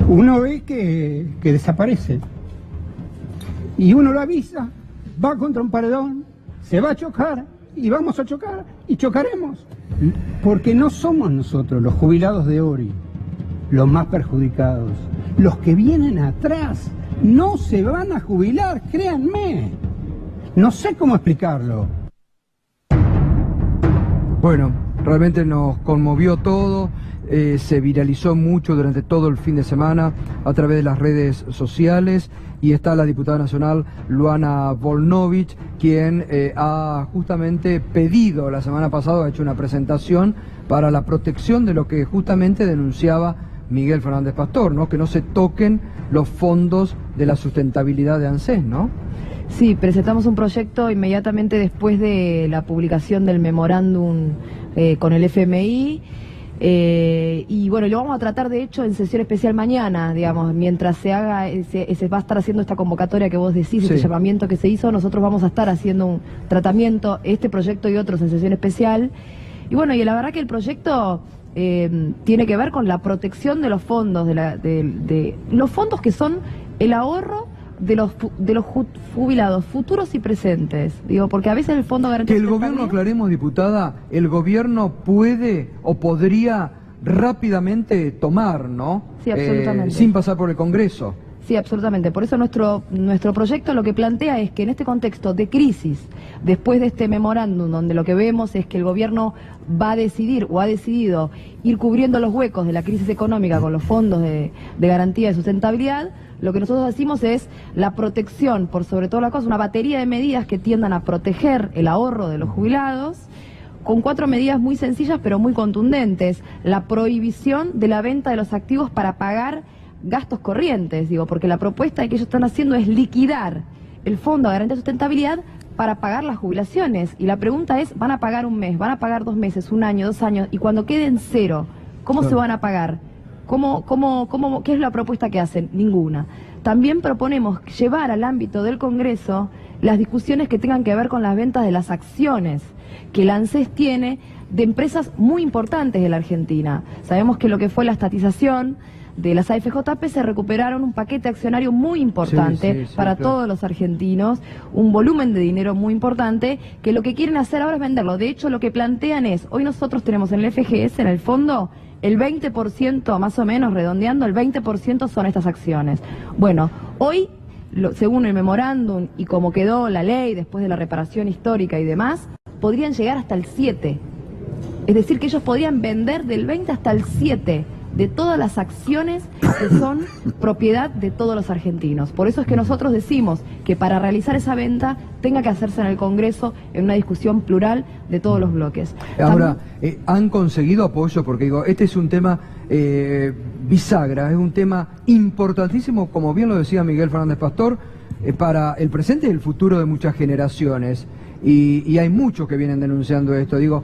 Uno ve que desaparece. Y uno lo avisa, va contra un paredón, se va a chocar, y vamos a chocar, y chocaremos. Porque no somos nosotros, los jubilados de Ori, los más perjudicados. Los que vienen atrás no se van a jubilar, créanme. No sé cómo explicarlo. Bueno, realmente nos conmovió todo, se viralizó mucho durante todo el fin de semana a través de las redes sociales y está la diputada nacional Luana Volnovich, quien ha justamente pedido la semana pasada, ha hecho una presentación para la protección de lo que justamente denunciaba Miguel Fernández Pastor, ¿no? Que no se toquen los fondos de la sustentabilidad de ANSES, ¿no? Sí, presentamos un proyecto inmediatamente después de la publicación del memorándum con el FMI y bueno, lo vamos a tratar de hecho en sesión especial mañana, digamos, mientras se haga, se va a estar haciendo esta convocatoria que vos decís, este llamamiento que se hizo, nosotros vamos a estar haciendo un tratamiento, este proyecto y otros en sesión especial. Y bueno, y la verdad que el proyecto tiene que ver con la protección de los fondos, de los fondos que son el ahorro de los jubilados futuros y presentes, digo, porque a veces el fondo de garantía... Que el gobierno, aclaremos, diputada, el gobierno puede o podría rápidamente tomar, ¿no? Sí, absolutamente. Sin pasar por el Congreso. Sí, absolutamente. Por eso nuestro proyecto lo que plantea es que en este contexto de crisis, después de este memorándum, donde lo que vemos es que el gobierno va a decidir o ha decidido ir cubriendo los huecos de la crisis económica con los fondos de garantía de sustentabilidad, lo que nosotros decimos es la protección, por sobre todo la cosa, una batería de medidas que tiendan a proteger el ahorro de los jubilados, con 4 medidas muy sencillas pero muy contundentes. La prohibición de la venta de los activos para pagar gastos corrientes, digo, porque la propuesta que ellos están haciendo es liquidar el Fondo de Garantía de Sustentabilidad para pagar las jubilaciones. Y la pregunta es, ¿van a pagar un mes, van a pagar 2 meses, 1 año, 2 años? Y cuando queden cero, ¿cómo se van a pagar? ¿Qué es la propuesta que hacen? Ninguna. También proponemos llevar al ámbito del Congreso las discusiones que tengan que ver con las ventas de las acciones que la ANSES tiene de empresas muy importantes de la Argentina. Sabemos que lo que fue la estatización de las AFJP se recuperaron un paquete accionario muy importante para todos los argentinos, un volumen de dinero muy importante, que lo que quieren hacer ahora es venderlo. De hecho, lo que plantean es, hoy nosotros tenemos en el FGS, en el fondo, el 20%, más o menos, redondeando, el 20% son estas acciones. Bueno, hoy, según el memorándum y como quedó la ley después de la reparación histórica y demás, podrían llegar hasta el 7%. Es decir, que ellos podrían vender del 20 hasta el 7% de todas las acciones que son propiedad de todos los argentinos. Por eso es que nosotros decimos que para realizar esa venta tenga que hacerse en el Congreso en una discusión plural de todos los bloques. Ahora, ¿han conseguido apoyo? Porque digo, este es un tema bisagra, es un tema importantísimo, como bien lo decía Miguel Fernández Pastor, para el presente y el futuro de muchas generaciones. Y hay muchos que vienen denunciando esto. Digo,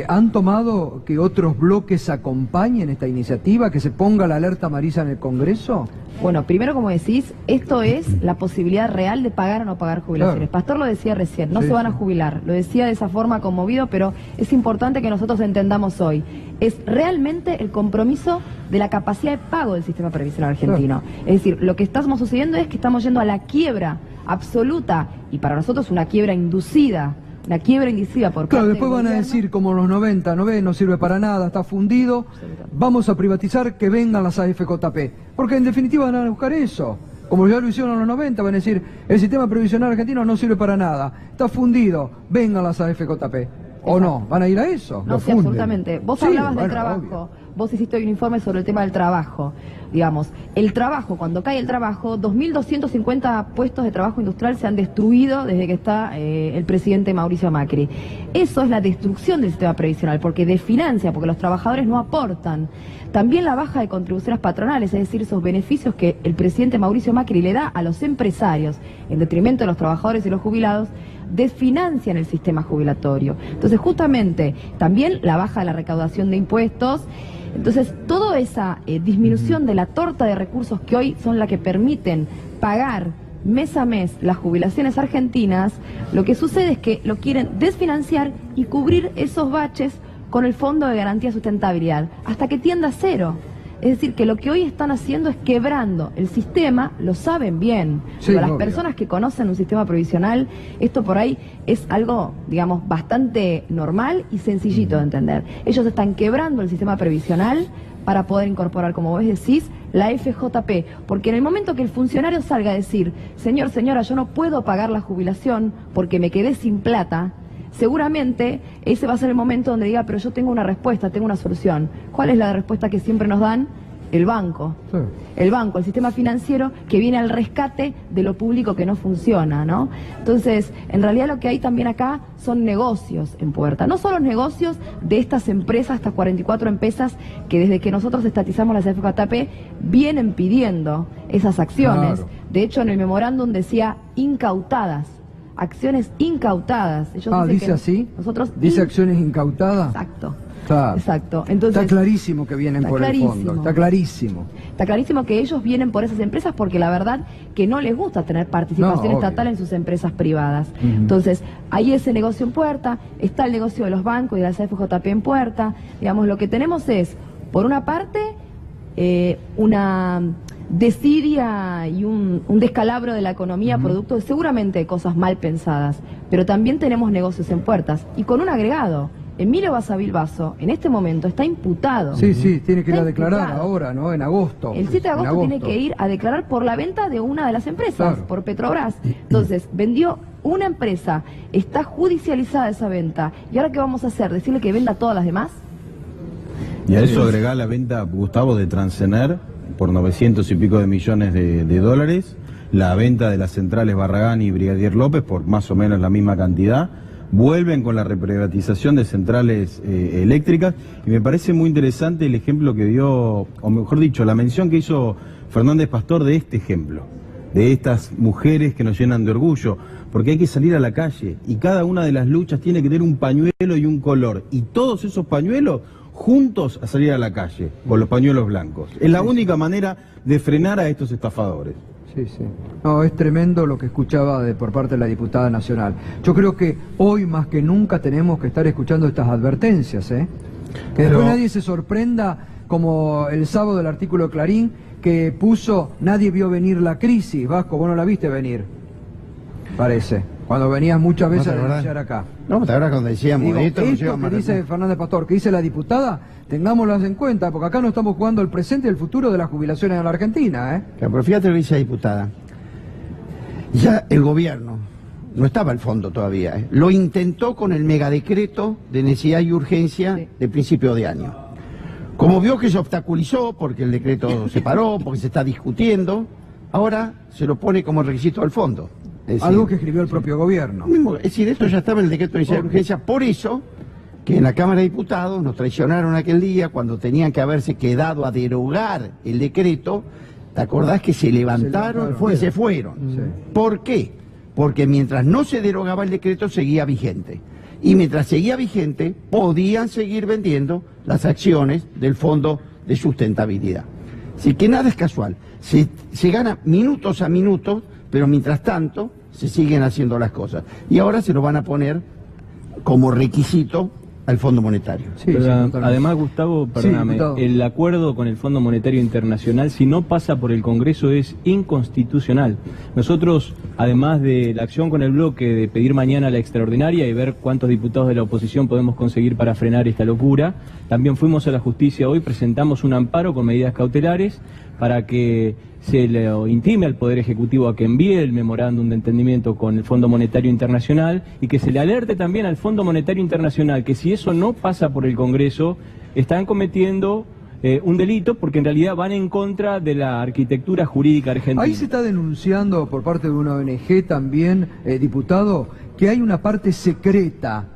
¿han tomado que otros bloques acompañen esta iniciativa, que se ponga la alerta amarilla en el Congreso? Bueno, primero, como decís, esto es la posibilidad real de pagar o no pagar jubilaciones. Claro. Pastor lo decía recién, no se van a jubilar. Lo decía de esa forma conmovido, pero es importante que nosotros entendamos hoy. Es realmente el compromiso de la capacidad de pago del sistema previsional argentino. Claro. Es decir, lo que estamos sucediendo es que estamos yendo a la quiebra absoluta, y para nosotros una quiebra inducida, una quiebra indecisiva por Claro, parte después del van a gobierno. decir, como los 90, no sirve para nada, está fundido, vamos a privatizar, que vengan las AFJP. Porque en definitiva van a buscar eso. Como ya lo hicieron en los 90, van a decir, el sistema previsional argentino no sirve para nada, está fundido, vengan las AFJP. ¿O no? ¿Van a ir a eso? No, sí, absolutamente. Vos Sí, hablabas bueno, del trabajo, obvio. vos hiciste hoy un informe sobre el tema del trabajo. Digamos, el trabajo, cuando cae el trabajo, 2.250 puestos de trabajo industrial se han destruido desde que está el presidente Mauricio Macri. Eso es la destrucción del sistema previsional, porque desfinancia, porque los trabajadores no aportan. También la baja de contribuciones patronales, es decir, esos beneficios que el presidente Mauricio Macri le da a los empresarios, en detrimento de los trabajadores y los jubilados, desfinancian el sistema jubilatorio. Entonces, justamente, también la baja de la recaudación de impuestos. Entonces, toda esa disminución de la torta de recursos que hoy son la que permiten pagar mes a mes las jubilaciones argentinas, lo que sucede es que lo quieren desfinanciar y cubrir esos baches con el Fondo de Garantía de Sustentabilidad, hasta que tienda a cero. Es decir, que lo que hoy están haciendo es quebrando el sistema, lo saben bien. Sí, pero las obvio. personas que conocen un sistema previsional, esto por ahí es algo, digamos, bastante normal y sencillito de entender. Ellos están quebrando el sistema previsional para poder incorporar, como vos decís, la FJP. Porque en el momento que el funcionario salga a decir, señor, señora, yo no puedo pagar la jubilación porque me quedé sin plata, seguramente ese va a ser el momento donde diga, pero yo tengo una respuesta, tengo una solución. ¿Cuál es la respuesta que siempre nos dan? El banco. Sí. El banco, el sistema financiero que viene al rescate de lo público que no funciona, ¿no? Entonces, en realidad lo que hay también acá son negocios en puerta. No solo negocios de estas empresas, estas 44 empresas que desde que nosotros estatizamos las FJP vienen pidiendo esas acciones. Claro. De hecho, en el memorándum decía incautadas. Acciones incautadas. Ellos dicen ¿dice que así? Nosotros ¿Dice acciones incautadas? Exacto. Claro. Exacto. Entonces, Está clarísimo que vienen está por el clarísimo. fondo, está clarísimo. Está clarísimo que ellos vienen por esas empresas porque la verdad que no les gusta tener participación No, estatal obvio. en sus empresas privadas. Ujú. Entonces, hay ese negocio en puerta, está el negocio de los bancos y de las FJP en puerta. Digamos, lo que tenemos es, por una parte, una desidia y un descalabro de la economía producto de seguramente cosas mal pensadas, pero también tenemos negocios en puertas y con un agregado. Emilio Basavilbaso en este momento está imputado. Sí, tiene que ir Está a declarar imputado. ahora, ¿no? En agosto. El 7 de En agosto tiene que ir a declarar por la venta de una de las empresas, Claro. por Petrobras. Entonces, vendió una empresa, está judicializada esa venta, ¿y ahora qué vamos a hacer? ¿Decirle que venda todas las demás? Y a eso agregar la venta, Gustavo, de Transener por 900 y pico de millones de dólares, la venta de las centrales Barragán y Brigadier López por más o menos la misma cantidad. Vuelven con la reprivatización de centrales eléctricas y me parece muy interesante el ejemplo que dio, o mejor dicho, la mención que hizo Fernández Pastor de este ejemplo, de estas mujeres que nos llenan de orgullo, porque hay que salir a la calle y cada una de las luchas tiene que tener un pañuelo y un color, y todos esos pañuelos juntos a salir a la calle, con los pañuelos blancos. Es la única manera de frenar a estos estafadores. Sí. No, es tremendo lo que escuchaba por parte de la diputada nacional. Yo creo que hoy más que nunca tenemos que estar escuchando estas advertencias, ¿eh? Que después nadie se sorprenda, como el sábado del artículo de Clarín, que puso, nadie vio venir la crisis. Vasco, vos no la viste venir, parece. Cuando venías muchas veces a denunciar acá. No, te acuerdas cuando decíamos, Digo, esto nos lleva esto más que dice rápido. Fernández Pastor, que dice la diputada, tengámoslas en cuenta, porque acá no estamos jugando el presente y el futuro de las jubilaciones en la Argentina, ¿eh? Claro, pero fíjate lo que dice la diputada. Ya el gobierno, no estaba el fondo todavía, ¿eh? Lo intentó con el megadecreto de necesidad y urgencia de principio de año. Como vio que se obstaculizó, porque el decreto se paró, porque se está discutiendo, ahora se lo pone como requisito al fondo. Es decir, Algo que escribió el propio gobierno. es decir, esto ya estaba en el decreto de necesidad y urgencia, por eso que en la Cámara de Diputados nos traicionaron aquel día cuando tenían que haberse quedado a derogar el decreto. ¿Te acordás que se levantaron y se fueron? Sí. ¿Por qué? Porque mientras no se derogaba el decreto seguía vigente. Y mientras seguía vigente podían seguir vendiendo las acciones del Fondo de Sustentabilidad. Así que nada es casual. Se gana minutos a minutos, pero mientras tanto se siguen haciendo las cosas. Y ahora se lo van a poner como requisito al Fondo Monetario. Además, Gustavo, perdóname, el acuerdo con el Fondo Monetario Internacional, si no pasa por el Congreso, es inconstitucional. Nosotros, además de la acción con el bloque de pedir mañana la extraordinaria y ver cuántos diputados de la oposición podemos conseguir para frenar esta locura, también fuimos a la justicia hoy, presentamos un amparo con medidas cautelares para que se le intime al Poder Ejecutivo a que envíe el memorándum de entendimiento con el Fondo Monetario Internacional y que se le alerte también al Fondo Monetario Internacional que si eso no pasa por el Congreso, están cometiendo un delito porque en realidad van en contra de la arquitectura jurídica argentina. Ahí se está denunciando por parte de una ONG también, diputado, que hay una parte secreta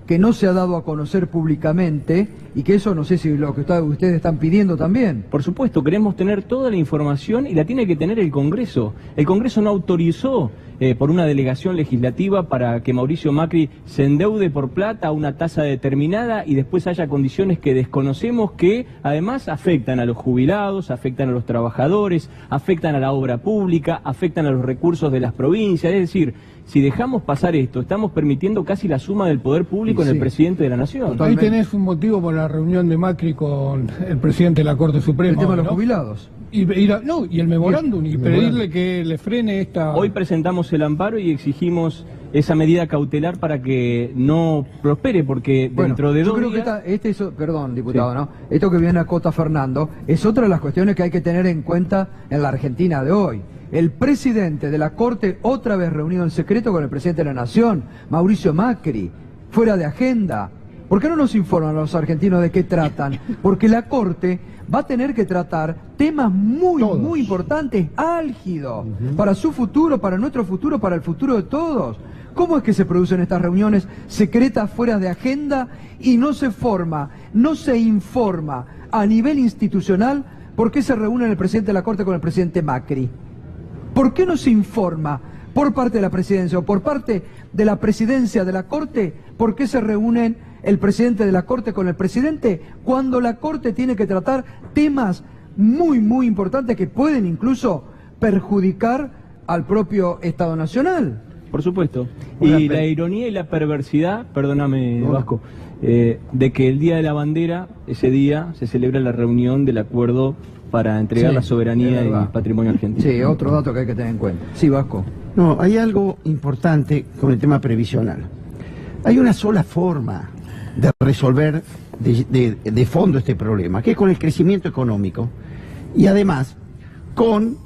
que no se ha dado a conocer públicamente y que eso no sé si lo que ustedes están pidiendo también. Por supuesto, queremos tener toda la información y la tiene que tener el Congreso. El Congreso no autorizó por una delegación legislativa para que Mauricio Macri se endeude por plata a una tasa determinada y después haya condiciones que desconocemos que además afectan a los jubilados, afectan a los trabajadores, afectan a la obra pública, afectan a los recursos de las provincias. Es decir, si dejamos pasar esto, estamos permitiendo casi la suma del poder público en el presidente de la Nación. Totalmente. Ahí tenés un motivo por la reunión de Macri con el presidente de la Corte Suprema. El tema de los jubilados. Y el memorándum, y pedirle que le frene esta... Hoy presentamos el amparo y exigimos esa medida cautelar para que no prospere, porque dentro de 2 días... Yo creo que perdón, diputado, ¿no? Esto que viene a Cota Fernando es otra de las cuestiones que hay que tener en cuenta en la Argentina de hoy. El presidente de la Corte otra vez reunido en secreto con el presidente de la Nación, Mauricio Macri, fuera de agenda. ¿Por qué no nos informan a los argentinos de qué tratan? Porque la Corte va a tener que tratar temas muy importantes, álgidos, para su futuro, para nuestro futuro, para el futuro de todos. ¿Cómo es que se producen estas reuniones secretas fuera de agenda y no se informa a nivel institucional por qué se reúne el presidente de la Corte con el presidente Macri? ¿Por qué no se informa por parte de la presidencia o por parte de la presidencia de la Corte por qué se reúnen el presidente de la Corte con el presidente cuando la Corte tiene que tratar temas muy importantes que pueden incluso perjudicar al propio Estado Nacional? Por supuesto. Y la ironía y la perversidad, perdóname, Vasco, de que el Día de la Bandera, ese día se celebra la reunión del acuerdo para entregar la soberanía y patrimonio argentino. Sí, otro dato que hay que tener en cuenta. Sí, Vasco. No, hay algo importante con el tema previsional. Hay una sola forma de resolver de fondo este problema, que es con el crecimiento económico y además con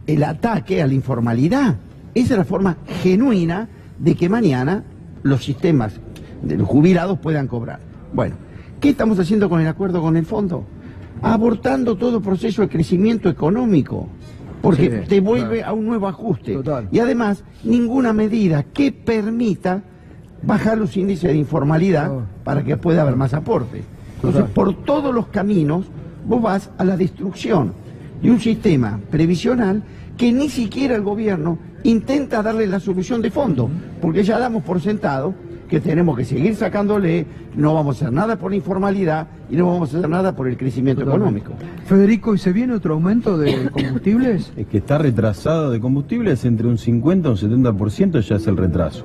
el ataque a la informalidad. Esa es la forma genuina de que mañana los sistemas de los jubilados puedan cobrar. Bueno, ¿qué estamos haciendo con el acuerdo con el fondo? Abortando todo proceso de crecimiento económico, porque te vuelve a un nuevo ajuste. Y además, ninguna medida que permita bajar los índices de informalidad para que pueda haber más aporte. Entonces, por todos los caminos, vos vas a la destrucción de un sistema previsional que ni siquiera el gobierno intenta darle la solución de fondo, porque ya damos por sentado que tenemos que seguir sacándole, no vamos a hacer nada por la informalidad y no vamos a hacer nada por el crecimiento económico. Federico, ¿y se viene otro aumento de combustibles? Es que está retrasado de combustibles, entre un 50 y un 70% ya es el retraso.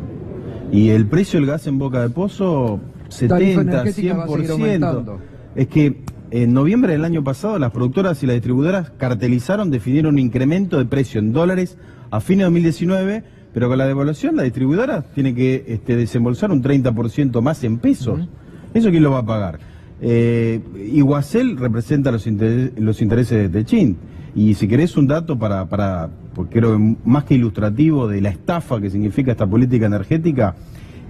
Y el precio del gas en Boca de Pozo, 70, 100%. Es que en noviembre del año pasado las productoras y las distribuidoras cartelizaron, definieron un incremento de precio en dólares a fines de 2019, pero con la devaluación la distribuidora tiene que desembolsar un 30% más en pesos. ¿Eso quién lo va a pagar? Iguacel representa los intereses de Techint. Y si querés un dato porque creo que más que ilustrativo de la estafa que significa esta política energética,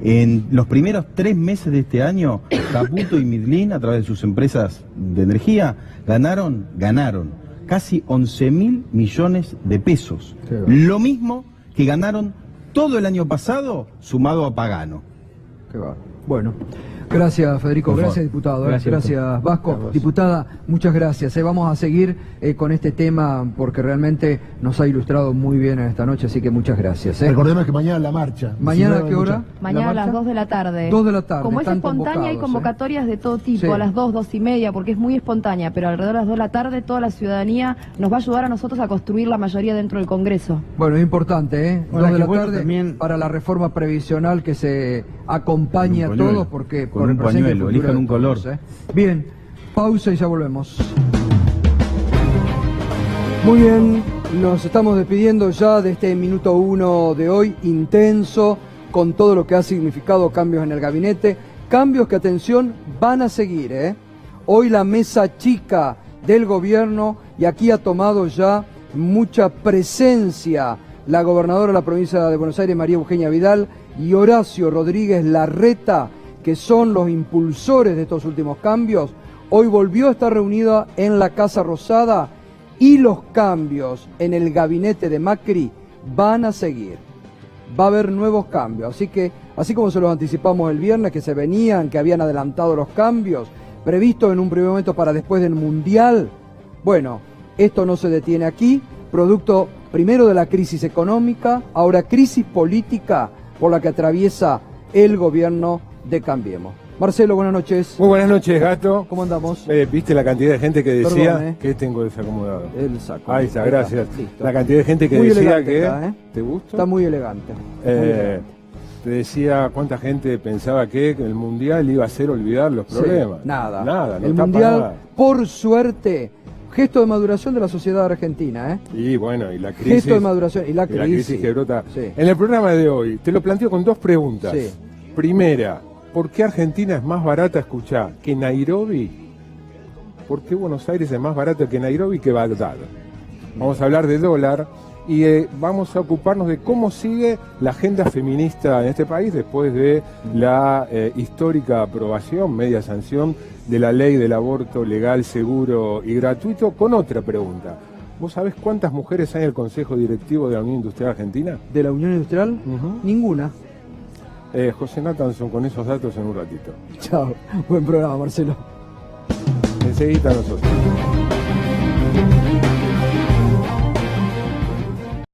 en los primeros 3 meses de este año, Caputo y Midlin, a través de sus empresas de energía, ganaron casi 11.000 millones de pesos. Lo mismo que ganaron todo el año pasado, sumado a Pagano. Qué va. Bueno, gracias Federico, gracias diputado, gracias Vasco. Diputada, muchas gracias. Vamos a seguir con este tema porque realmente nos ha ilustrado muy bien en esta noche, así que muchas gracias. Recordemos que mañana la marcha. ¿Mañana a qué hora? Mañana a las 2 de la tarde. 2 de la tarde. Como es espontánea, hay convocatorias de todo tipo, a las 2, 2:30, porque es muy espontánea, pero alrededor de las 2 de la tarde toda la ciudadanía nos va a ayudar a nosotros a construir la mayoría dentro del Congreso. Bueno, es importante, 2 de la tarde también para la reforma previsional que se acompaña a todos, porque corre un presente y pañuelo, futuro elijan de un color. todos, ¿eh? Bien, pausa y ya volvemos. Muy bien, nos estamos despidiendo ya de este minuto 1 de hoy, intenso, con todo lo que ha significado cambios en el gabinete, cambios que, atención, van a seguir, ¿eh? Hoy la mesa chica del gobierno, y aquí ha tomado ya mucha presencia la gobernadora de la provincia de Buenos Aires, María Eugenia Vidal, y Horacio Rodríguez Larreta, que son los impulsores de estos últimos cambios. Hoy volvió a estar reunida en la Casa Rosada, y los cambios en el gabinete de Macri van a seguir. Va a haber nuevos cambios, así que, así como se los anticipamos el viernes, que se venían, que habían adelantado los cambios, previstos en un primer momento para después del Mundial, bueno, esto no se detiene aquí, producto primero de la crisis económica, ahora crisis política por la que atraviesa el gobierno de Cambiemos. Marcelo, buenas noches. Muy buenas noches, Gato. ¿Cómo andamos? ¿Viste la cantidad de gente que decía? Perdón, que tengo desacomodado? El saco. Ahí está, gracias. Listo. La cantidad de gente que muy decía que... está, ¿eh? ¿Te gusta? Está muy elegante. Te decía cuánta gente pensaba que el Mundial iba a hacer olvidar los problemas. Sí, nada. Nada, no el tapa Mundial, nada. por suerte, gesto de maduración de la sociedad argentina, ¿eh? Y bueno, y la crisis... Gesto de maduración y la crisis que brota. Sí. En el programa de hoy, te lo planteo con dos preguntas. Sí. Primera, ¿por qué Argentina es más barata, escuchá, que Nairobi? ¿Por qué Buenos Aires es más barato que Nairobi que Bagdad? Vamos a hablar de dólar y vamos a ocuparnos de cómo sigue la agenda feminista en este país después de la histórica aprobación, media sanción, de la ley del aborto legal, seguro y gratuito, con otra pregunta. ¿Vos sabés cuántas mujeres hay en el Consejo Directivo de la Unión Industrial Argentina? ¿De la Unión Industrial? Ninguna. José Nathanson con esos datos en un ratito. Chao. Buen programa, Marcelo. Enseguida nosotros.